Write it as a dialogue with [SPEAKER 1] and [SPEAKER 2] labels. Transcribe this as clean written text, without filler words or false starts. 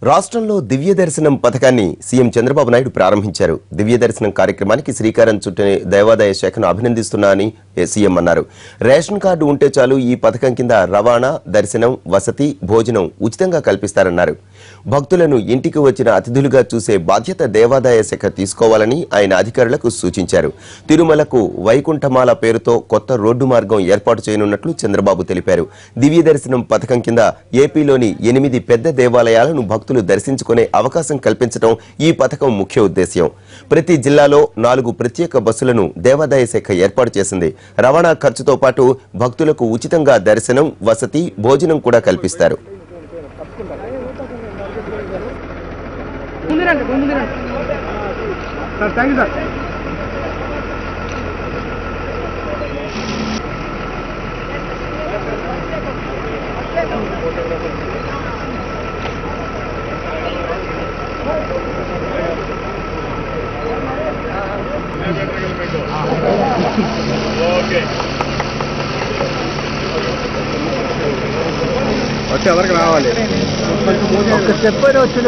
[SPEAKER 1] రాష్ట్రంలో దివ్య దర్శనం పథకాన్ని సీఎం చంద్రబాబు నాయుడు ప్రారంభించారు. దివ్య దర్శనం కార్యక్రమానికి శ్రీకారం చుట్టిన దేవాదాయ శాఖను అభినందిస్తున్నానని సీఎం అన్నారు. రేషన్ కార్డు ఉంటే చాలు ఈ పథకం కింద రవాణా, దర్శనం, వసతి, భోజనం ఉచితంగా కల్పిస్తారన్నారు. భక్తులను ఇంటికి వచ్చిన అతిథులుగా చూసే బాధ్యత దేవాదాయ శాఖ తీసుకోవాలని ఆయన అధికారులకు సూచించారు. తిరుమలకు వైకుంఠమాల పేరుతో కొత్త రోడ్డు మార్గం ఏర్పాటు చేయనున్నట్లు చంద్రబాబు తెలిపారు. దివ్య దర్శనం పథకం కింద ఏపీలోని 8 పెద్ద దేవాలయాలను భక్తులు దర్శించుకునే అవకాశం కల్పించడం ఈ పథకం ముఖ్య ఉద్దేశ్యం. ప్రతి జిల్లాలో 4 ప్రత్యేక బస్సులను దేవాదాయ శాఖ ఏర్పాటు చేసింది. రవాణా ఖర్చుతో పాటు భక్తులకు ఉచితంగా దర్శనం, వసతి, భోజనం కూడా కల్పిస్తారు.
[SPEAKER 2] వచ్చే వరకు రావాలి.
[SPEAKER 3] ఒక స్టెప్ వచ్చి